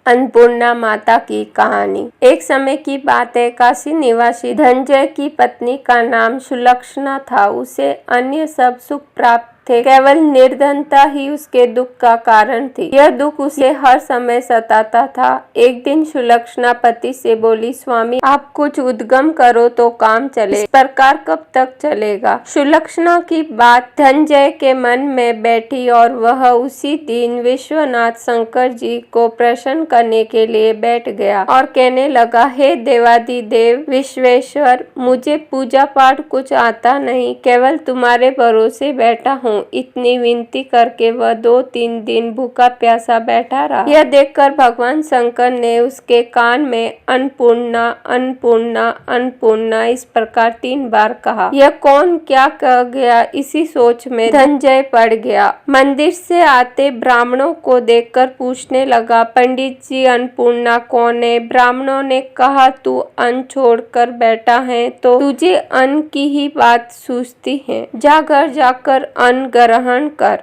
अन्नपूर्णा माता की कहानी। एक समय की बात है, काशी निवासी धनंजय की पत्नी का नाम सुलक्षणा था। उसे अन्य सब सुख प्राप्त थे, केवल निर्धनता ही उसके दुख का कारण थी। यह दुख उसे हर समय सताता था। एक दिन सुलक्षणा पति से बोली, स्वामी आप कुछ उद्यम करो तो काम चले, इस प्रकार कब तक चलेगा। सुलक्षणा की बात धनंजय के मन में बैठी और वह उसी दिन विश्वनाथ शंकर जी को प्रसन्न करने के लिए बैठ गया और कहने लगा, हे देवादिदेव विश्वेश्वर, मुझे पूजा पाठ कुछ आता नहीं, केवल तुम्हारे भरोसे बैठा हूँ। इतनी विनती करके वह 2-3 दिन भूखा प्यासा बैठा रहा। यह देखकर भगवान शंकर ने उसके कान में अन्नपूर्णा अन्नपूर्णा अन्नपूर्णा इस प्रकार 3 बार कहा। यह कौन क्या कह गया, इसी सोच में धनंजय पड़ गया। मंदिर से आते ब्राह्मणों को देखकर पूछने लगा, पंडित जी अन्नपूर्णा कौन है। ब्राह्मणों ने कहा, तू अन्न छोड़कर बैठा है तो तुझे अन्न की ही बात सूझती है, जा घर जाकर अन्न ग्रहण कर।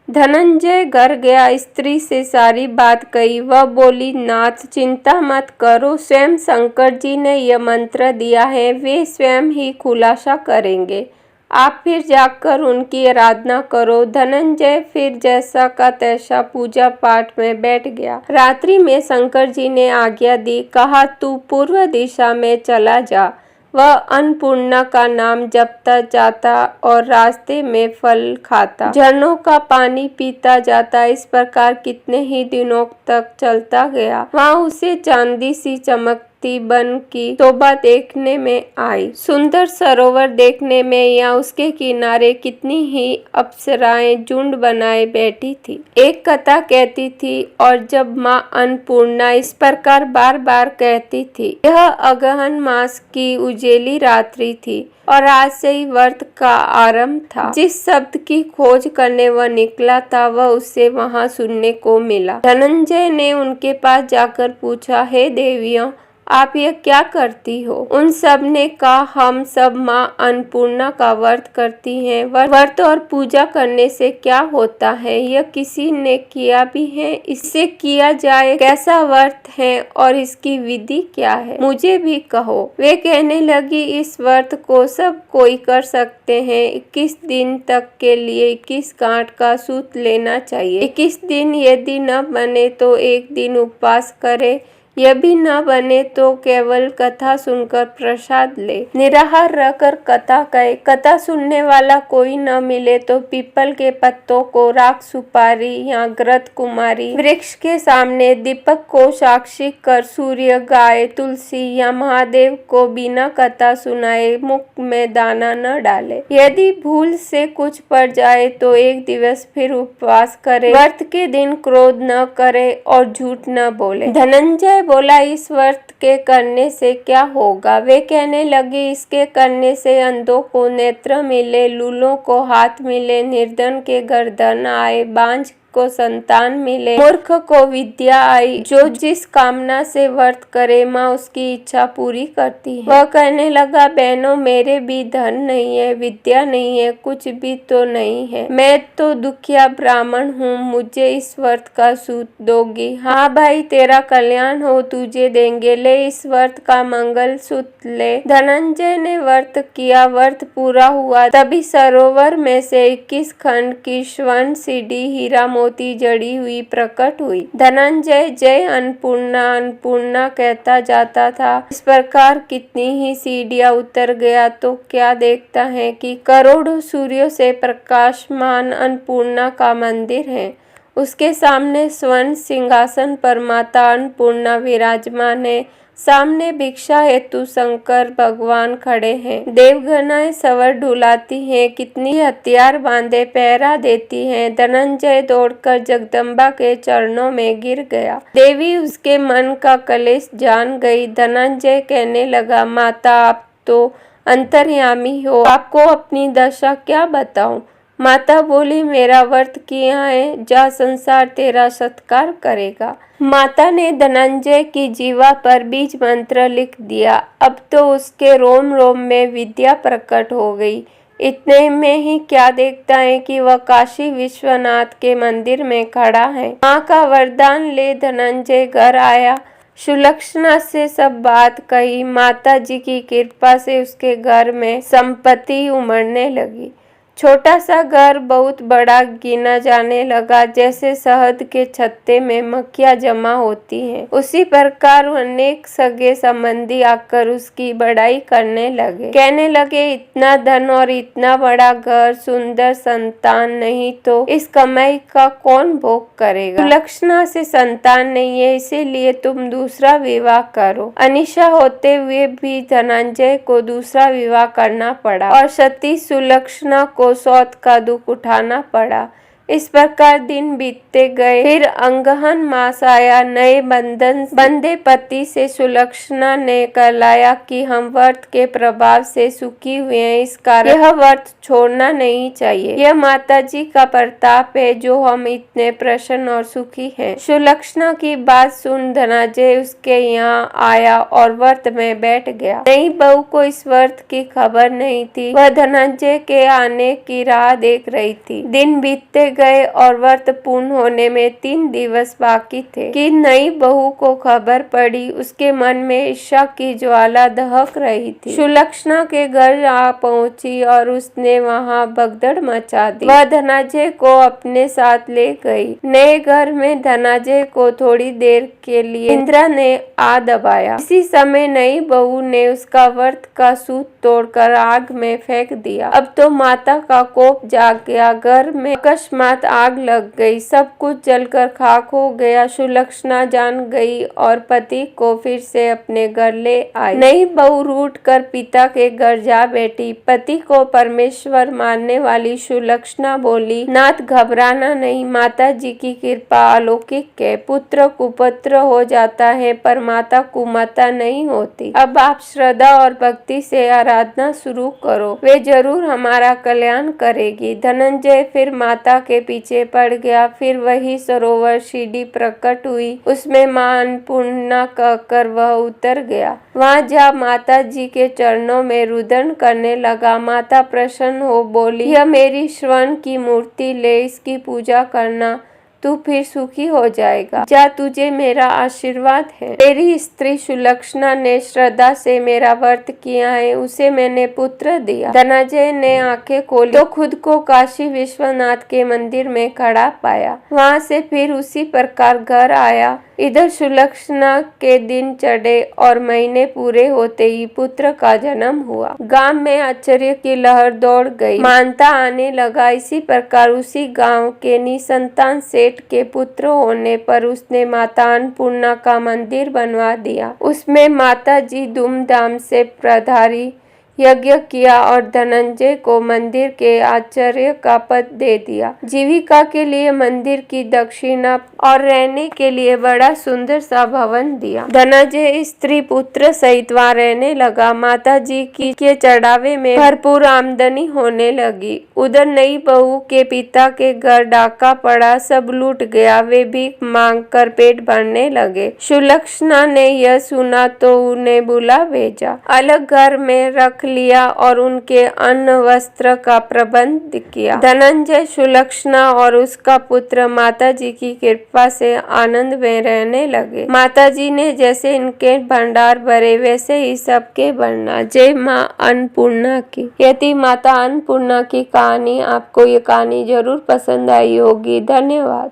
धनंजय घर गया, स्त्री से सारी बात कही। वह बोली, नाथ चिंता मत करो, स्वयं शंकर जी ने यह मंत्र दिया है, वे स्वयं ही खुलासा करेंगे, आप फिर जाकर उनकी आराधना करो। धनंजय फिर जैसा का तैसा पूजा पाठ में बैठ गया। रात्रि में शंकर जी ने आज्ञा दी, कहा तू पूर्व दिशा में चला जा। वह अन्नपूर्णा का नाम जपता जाता और रास्ते में फल खाता, झरनों का पानी पीता जाता। इस प्रकार कितने ही दिनों तक चलता गया। वहाँ उसे चांदी सी चमकती बन की शोभा देखने में आई। सुंदर सरोवर देखने में या उसके किनारे कितनी ही अप्सराएं झुंड बनाए बैठी थी। एक कथा कहती थी और जब माँ अन्नपूर्णा इस प्रकार बार बार कहती थी। यह अगहन मास की उजेली रात्रि थी और आज से ही व्रत का आरंभ था। जिस शब्द की खोज करने वह निकला था, वह उसे वहां सुनने को मिला। धनंजय ने उनके पास जाकर पूछा, हे देवियों, आप यह क्या करती हो। उन सब ने कहा, हम सब माँ अन्नपूर्णा का व्रत करती हैं। व्रत और पूजा करने से क्या होता है, यह किसी ने किया भी है, इससे किया जाए कैसा व्रत है और इसकी विधि क्या है, मुझे भी कहो। वे कहने लगी, इस व्रत को सब कोई कर सकते हैं। 21 दिन तक के लिए 21 गांठ का सूत लेना चाहिए। 21 दिन यदि न बने तो एक दिन उपवास करे, यह भी न बने तो केवल कथा सुनकर प्रसाद ले। निराहार रहकर कथा कहे। कथा सुनने वाला कोई न मिले तो पीपल के पत्तों को राख सुपारी या घृत कुमारी, वृक्ष के सामने दीपक को साक्षी कर सूर्य, गाय, तुलसी या महादेव को बिना कथा सुनाए मुख में दाना न डाले। यदि भूल से कुछ पड़ जाए तो एक दिवस फिर उपवास करे। व्रत के दिन क्रोध न करे और झूठ न बोले। धनंजय बोला, इस व्रत के करने से क्या होगा। वे कहने लगे, इसके करने से अंधों को नेत्र मिले, लूलों को हाथ मिले, निर्धन के घर धन आए, बांझ को संतान मिले, मूर्ख को विद्या आई। जो जिस कामना से व्रत करे माँ उसकी इच्छा पूरी करती है। वह कहने लगा, बहनों मेरे भी धन नहीं है, विद्या नहीं है, कुछ भी तो नहीं है, मैं तो दुखिया ब्राह्मण हूँ, मुझे इस व्रत का सूत दोगी। हाँ भाई, तेरा कल्याण हो, तुझे देंगे, ले इस व्रत का मंगल सूत ले। धनंजय ने व्रत किया। व्रत पूरा हुआ तभी सरोवर में से 21 खंड की स्वर्ण सीढ़ी हीरा मोती जड़ी हुई प्रकट हुई। धनंजय जय अन्नपूर्णा अन्नपूर्णा कहता जाता था। इस प्रकार कितनी ही सीढ़ियां उतर गया तो क्या देखता है कि करोड़ों सूर्यों से प्रकाशमान अन्नपूर्णा का मंदिर है। उसके सामने स्वर्ण सिंहासन पर माता अन्नपूर्णा विराजमान है। सामने भिक्षा हेतु शंकर भगवान खड़े हैं। देवगणाएं सवर ढुलाती हैं, कितनी हथियार बांधे पहरा देती हैं। धनंजय दौड़कर जगदम्बा के चरणों में गिर गया। देवी उसके मन का कलेश जान गई। धनंजय कहने लगा, माता आप तो अंतर्यामी हो, आपको अपनी दशा क्या बताऊं। माता बोली, मेरा व्रत किया है, जा संसार तेरा सत्कार करेगा। माता ने धनंजय की जीवा पर बीज मंत्र लिख दिया। अब तो उसके रोम रोम में विद्या प्रकट हो गई। इतने में ही क्या देखता है कि वह काशी विश्वनाथ के मंदिर में खड़ा है। माँ का वरदान ले धनंजय घर आया, सुलक्षणा से सब बात कही। माता जी की कृपा से उसके घर में संपत्ति उमड़ने लगी। छोटा सा घर बहुत बड़ा गिना जाने लगा। जैसे शहद के छत्ते में मक्खियाँ जमा होती हैं, उसी प्रकार अनेक सगे संबंधी आकर उसकी बड़ाई करने लगे। कहने लगे, इतना धन और इतना बड़ा घर, सुंदर संतान नहीं तो इस कमाई का कौन भोग करेगा। सुलक्षणा से संतान नहीं है, इसीलिए तुम दूसरा विवाह करो। अनिशा होते हुए भी धनंजय को दूसरा विवाह करना पड़ा और सती सुलक्षणा को सौत का दुख उठाना पड़ा। इस प्रकार दिन बीतते गए। फिर अंगहन मास आया। नए बंधे पति से सुलक्षणा ने कहलाया कि हम व्रत के प्रभाव से सुखी हुए हैं, इस कारण यह व्रत छोड़ना नहीं चाहिए। यह माता जी का प्रताप है जो हम इतने प्रसन्न और सुखी हैं। सुलक्षणा की बात सुन धनंजय उसके यहाँ आया और व्रत में बैठ गया। नई बहू को इस व्रत की खबर नहीं थी। वह धनंजय के आने की राह देख रही थी। दिन बीतते गए और व्रत पूर्ण होने में 3 दिवस बाकी थे कि नई बहू को खबर पड़ी। उसके मन में ईर्ष्या की ज्वाला दहक रही थी। सुलक्षणा के घर आ पहुंची और उसने वहां भगदड़ मचा दी। वह धनंजय को अपने साथ ले गई। नए घर में धनंजय को थोड़ी देर के लिए इंद्रा ने आ दबाया। इसी समय नई बहू ने उसका व्रत का सूत तोड़कर आग में फेंक दिया। अब तो माता का कोप जाग गया। घर में अकस्मात आग लग गई। सब कुछ जलकर खाक हो गया। सुलक्षणा जान गई और पति को फिर से अपने घर ले आई। नई बहू रूठ कर पिता के घर जा बैठी। पति को परमेश्वर मानने वाली सुलक्षणा बोली, नाथ घबराना नहीं, माता जी की कृपा अलौकिक है। पुत्र कुपुत्र हो जाता है पर माता कुमाता नहीं होती। अब आप श्रद्धा और भक्ति से आराधना शुरू करो, वे जरूर हमारा कल्याण करेगी। धनंजय फिर माता के पीछे पड़ गया। फिर वही सरोवर सीढ़ी प्रकट हुई, उसमें मां अन्नपूर्णा कहकर वह उतर गया। वहां जा माता जी के चरणों में रुदन करने लगा। माता प्रसन्न हो बोली, यह मेरी स्वर्ण की मूर्ति ले, इसकी पूजा करना, तू फिर सुखी हो जाएगा। जा, तुझे मेरा आशीर्वाद है। तेरी स्त्री सुलक्षणा ने श्रद्धा से मेरा व्रत किया है, उसे मैंने पुत्र दिया। धनंजय ने आंखें खोली तो खुद को काशी विश्वनाथ के मंदिर में खड़ा पाया। वहां से फिर उसी प्रकार घर आया। इधर सुलक्षणा के दिन चढ़े और महीने पूरे होते ही पुत्र का जन्म हुआ। गांव में आश्चर्य की लहर दौड़ गई। मानता आने लगा। इसी प्रकार उसी गांव के निसंतान सेठ के पुत्र होने पर उसने माता अन्नपूर्णा का मंदिर बनवा दिया। उसमें माता जी धूमधाम से पधारी, यज्ञ किया और धनंजय को मंदिर के आचार्य का पद दे दिया। जीविका के लिए मंदिर की दक्षिणा और रहने के लिए बड़ा सुंदर सा भवन दिया। धनंजय स्त्री पुत्र सहित वहां रहने लगा। माता जी की के चढ़ावे में भरपूर आमदनी होने लगी। उधर नई बहू के पिता के घर डाका पड़ा, सब लूट गया। वे भीख मांग कर पेट भरने लगे। सुलक्षणा ने यह सुना तो उन्हें बुला भेजा, अलग घर में रख लिया और उनके अन्न वस्त्र का प्रबंध किया। धनंजय, सुलक्षणा और उसका पुत्र माता जी की कृपा से आनंद में रहने लगे। माता जी ने जैसे इनके भंडार भरे वैसे ही सबके भरना। जय मां अन्नपूर्णा की। यदि माता अन्नपूर्णा की कहानी आपको ये कहानी जरूर पसंद आई होगी। धन्यवाद।